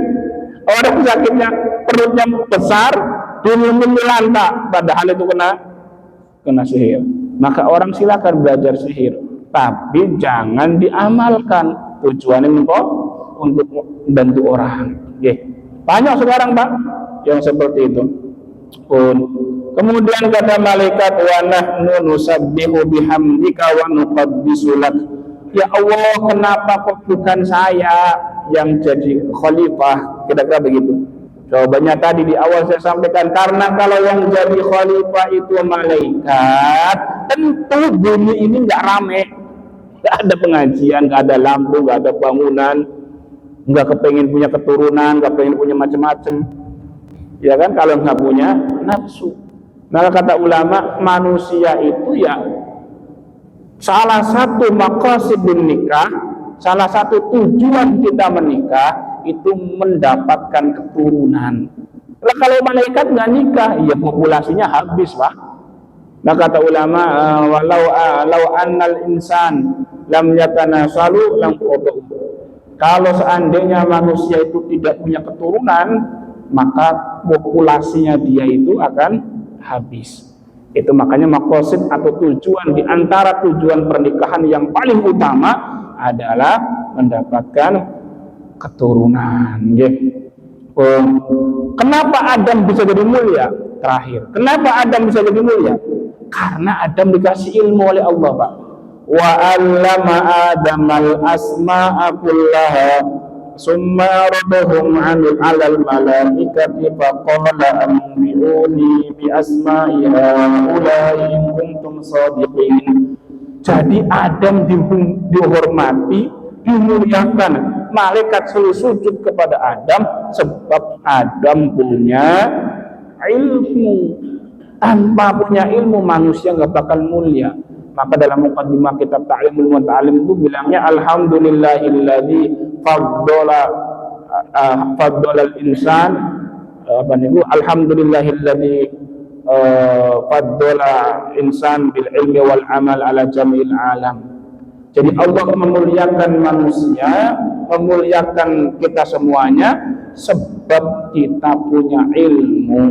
Orang sakitnya perutnya besar, dilanda, padahal itu kena sihir. Maka orang silakan belajar sihir, tapi jangan diamalkan. Tujuannya untuk membantu orang. Banyak sekarang Pak yang seperti itu. Kemudian kata malaikat, wa nahnu nusabbihu bihamdika wa nuqaddisu lak. Ya Allah, kenapa kok bukan saya yang jadi khalifah? Kira-kira begitu. Jawabannya tadi di awal saya sampaikan, karena kalau yang jadi khalifah itu malaikat, tentu bumi ini nggak rame, nggak ada pengajian, nggak ada lampu, nggak ada bangunan, nggak kepengen punya keturunan, nggak pengen punya macam-macam, ya kan? Kalau nggak punya nafsu. Maka kata ulama, manusia itu ya salah satu maqasidun nikah, salah satu tujuan kita menikah itu mendapatkan keturunan. Nah, kalau malaikat nggak nikah, ya populasinya habis Pak. Nah kata ulama, walau annal insan lam yatanasalu lam qadu. Kalau seandainya manusia itu tidak punya keturunan, maka populasinya dia itu akan habis. Itu makanya maqasid atau tujuan di antara tujuan pernikahan yang paling utama adalah mendapatkan keturunan. Kenapa Adam bisa jadi mulia? Terakhir, kenapa Adam bisa jadi mulia? Karena Adam dikasih ilmu oleh Allah Pak. Wa 'allama Adamal asma'a kullaha summa radahum 'alal malaikati faqala anbi'uni bi asma'i haula'i in kuntum shadiqin. Jadi Adam dihormati, dimuliakan. Malaikat selalu sujud kepada Adam sebab Adam punya ilmu. Tanpa punya ilmu manusia nggak bakal mulia. Maka dalam muqaddimah kitab Ta'limul Muta'allim itu bilangnya alhamdulillahilladzi faddala al-insan alhamdulillahilladzi faddala insan bil ilmi wal amal ala jamil alam. Jadi Allah memuliakan manusia, memuliakan kita semuanya sebab kita punya ilmu.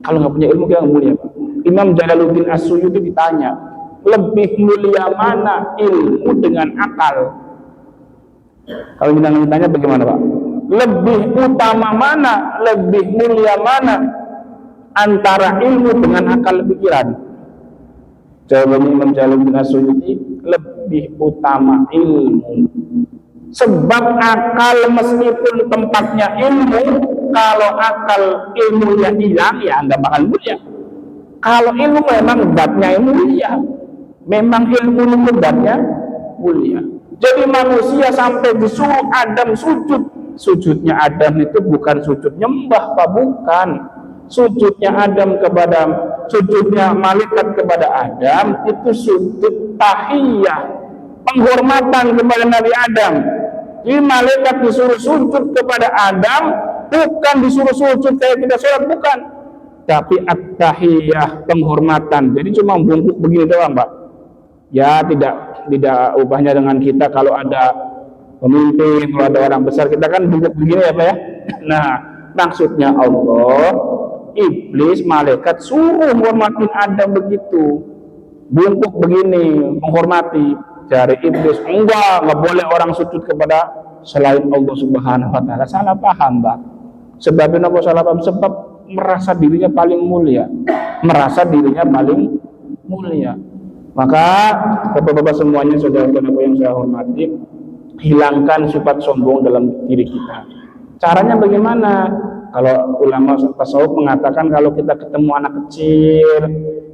Kalau nggak punya ilmu kita nggak mulia Pak. Imam Jalaluddin As-Suyuti ditanya, lebih mulia mana ilmu dengan akal? Kalau kita ditanya bagaimana Pak? Lebih utama mana, lebih mulia mana antara ilmu dengan akal pikiran? Jawabannya Imam Jalaluddin As-Suyuti, lebih utama ilmu. Sebab akal meskipun tempatnya ilmu, kalau akal ilmunya hilang ya nggak bakal mulia. Kalau ilmu memang zatnya mulia, memang ilmu itu zatnya mulia. Jadi manusia sampai disuruh Adam sujud, sujudnya Adam itu bukan sujud nyembah Pak, bukan. Sujudnya malaikat kepada Adam itu sujud tahiyah, penghormatan kepada Nabi Adam. Jadi malaikat disuruh sujud kepada Adam, bukan disuruh sujud kayak kita sholat, bukan. Tapi at-tahiyah, penghormatan. Jadi cuma bungkuk begini doang Pak. Ya tidak ubahnya dengan kita kalau ada pemimpin, kalau ada orang besar kita kan bungkuk begini ya Pak ya. Nah, maksudnya Allah, iblis, malaikat suruh menghormatin Adam begitu. Bungkuk begini, menghormati. Dari iblis, enggak boleh orang sujud kepada selain Allah Subhanahu wa taala. Salah paham, Pak. Sebabnya apa salah paham? Sebab merasa dirinya paling mulia. Merasa dirinya paling mulia. Maka Bapak-bapak semuanya, saudara-saudara yang saya hormati, hilangkan sifat sombong dalam diri kita. Caranya bagaimana? Kalau ulama tasawuf mengatakan kalau kita ketemu anak kecil,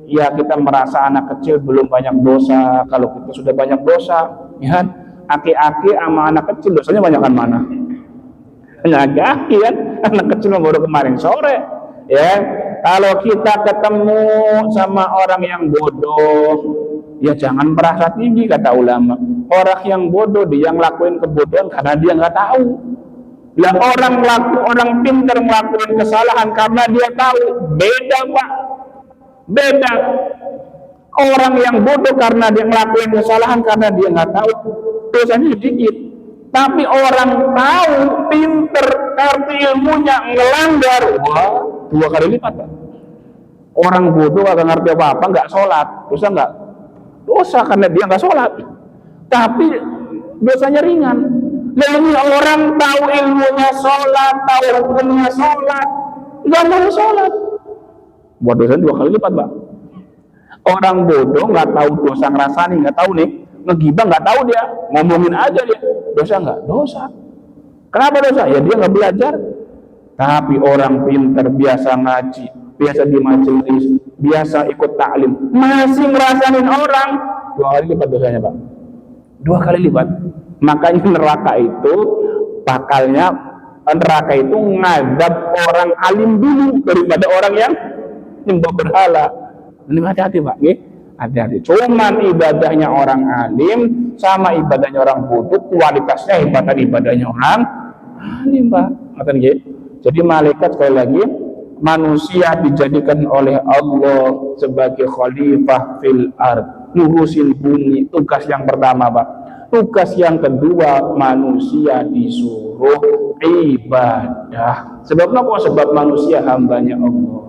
ya kita merasa anak kecil belum banyak dosa. Kalau kita sudah banyak dosa, ya aki-aki sama anak kecil dosanya banyakan mana? Aki-aki kan, anak kecil baru kemarin sore. Ya, kalau kita ketemu sama orang yang bodoh, ya jangan merasa tinggi kata ulama. Orang yang bodoh dia ngelakuin kebodohan karena dia nggak tahu. Lah orang pintar melakukan kesalahan karena dia tahu. Beda Pak, beda. Orang yang bodoh karena dia ngelakuin kesalahan karena dia nggak tahu, dosanya sedikit. Tapi orang tahu, pintar, ngerti ilmunya, ngelanggar, wah 2 kali lipat Pak. Orang bodoh agak ngerti apa-apa, nggak sholat, dosa nggak? Dosa karena dia nggak sholat, tapi dosanya ringan. Nah ini orang tahu ilmunya sholat, tahu hukumnya sholat, nggak mau sholat, buat dosanya 2 kali lipat Pak. Orang bodoh nggak tahu dosa, ngerasani nggak tahu nih, ngegibah nggak tahu dia, ngomongin aja dia, dosa nggak? Dosa. Kenapa dosa? Ya dia nggak belajar. Tapi orang pintar, biasa ngaji, biasa di majelis, biasa ikut taklim, masih ngerasain orang, 2 kali lipat dosanya Pak. 2 kali lipat. Makanya neraka itu pakalnya, neraka itu ngadab orang alim dulu daripada orang yang nyembah berhala. Ini hati-hati Pak, hati-hati. Cuman ibadahnya orang alim sama ibadahnya orang bodoh kualitasnya hebat dari ibadahnya orang alim Pak. Jadi malaikat sekali lagi, manusia dijadikan oleh Allah sebagai khalifah fil ard, ngurusin bumi, tugas yang pertama Pak. Tugas yang kedua, manusia disuruh ibadah. Sebab apa? Sebab manusia hambanya Allah.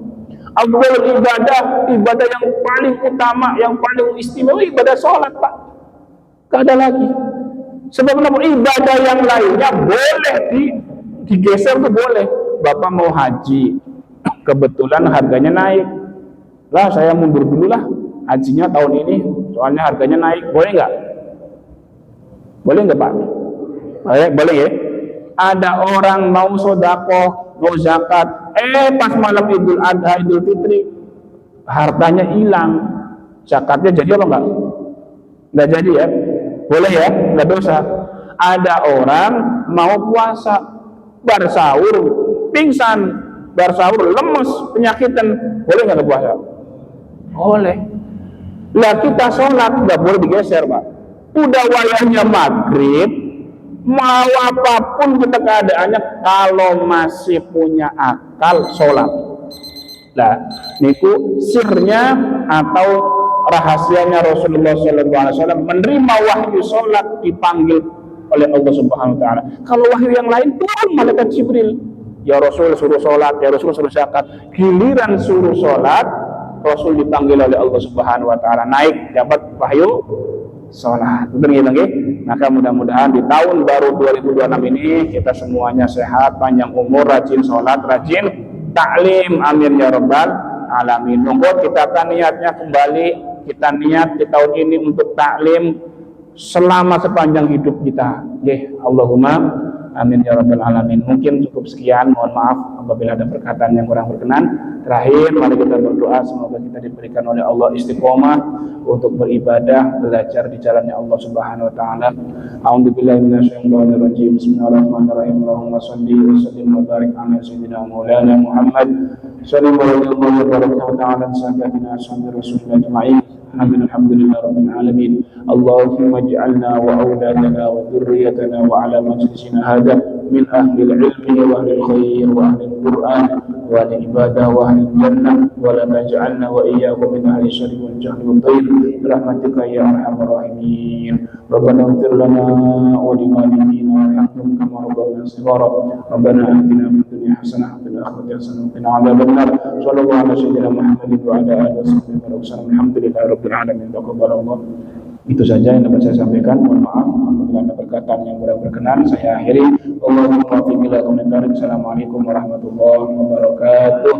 Afdal ibadah yang paling utama, yang paling istimewa, ibadah sholat Pak. Gak ada lagi. Sebab apa? Ibadah yang lainnya boleh digeser tuh boleh. Bapak mau haji, kebetulan harganya naik, lah saya mundur dulu lah hajinya tahun ini, soalnya harganya naik, boleh nggak? Boleh nggak Pak? Boleh ya. Ada orang mau sodako, mau zakat, pas malam Idul Adha, Idul Fitri, hartanya hilang, zakatnya jadi apa nggak? Nggak jadi ya. Boleh ya, nggak dosa. Ada orang mau puasa, bar sahur pingsan, bar sahur lemes, penyakitan, boleh nggak puasa? Boleh. Lah kita sholat nggak boleh digeser Pak. Udah wayahnya maghrib, mau apapun kita keadaannya, kalau masih punya akal sholat. Nah, niku sirnya atau rahasianya Rasulullah SAW menerima wahyu sholat dipanggil oleh Allah Subhanahu Wa Taala. Kalau wahyu yang lain turun malaikat Jibril, ya Rasul suruh sholat, ya Rasul suruh zakat. Giliran suruh sholat, Rasul dipanggil oleh Allah Subhanahu Wa Taala, naik dapat wahyu sholat. Betul nggih? Maka mudah-mudahan di tahun baru 2026 ini kita semuanya sehat, panjang umur, rajin sholat, rajin taklim, amin ya rabbal alamin. Monggo kita niatnya kembali, kita niat di tahun ini untuk taklim selama sepanjang hidup kita. Allahumma amin ya rabbal alamin. Mungkin cukup sekian, mohon maaf apabila ada perkataan yang kurang berkenan. Terakhir, mari kita berdoa semoga kita diberikan oleh Allah istiqomah untuk beribadah, belajar di jalannya Allah Subhanahu Wa Taala. A'udzubillahi minasyaitonir rajim. Bismillahirrahmanirrahim. Allahumma shalli wa sallim wa barik ala sayyidina Maulana Muhammad sallallahu alaihi wa ta'ala sayyidina Rasulullah ajma'in. Alhamdulillah rabbil alamin. Allahumma ij'alna wa auladana wa dhurriyyatana wa ala majlisina hadha min ahli al-ilmi wa ahli al-khair wa ahli al-Qur'an والعبادة وأهل الجنة ولا تجعلنا وإياكم من أهل الشر والجهل والضيق برحمتك يا أرحم الراحمين. ربنا اغفر لنا ولوالدينا وارحمهم كما ربونا صغارا. ربنا آتنا في الدنيا حسنة وفي الآخرة حسنة وقنا عذاب النار. صلى الله على سيدنا محمد وعلى آله وصحبه وسلم. الحمدلله rabbil alamin. Taqabbalallah. Itu saja yang dapat saya sampaikan. Mohon maaf apabila ada perkataan yang kurang berkenan. Saya akhiri. Allahumma taufiq ila komentar. Assalamualaikum warahmatullahi wabarakatuh.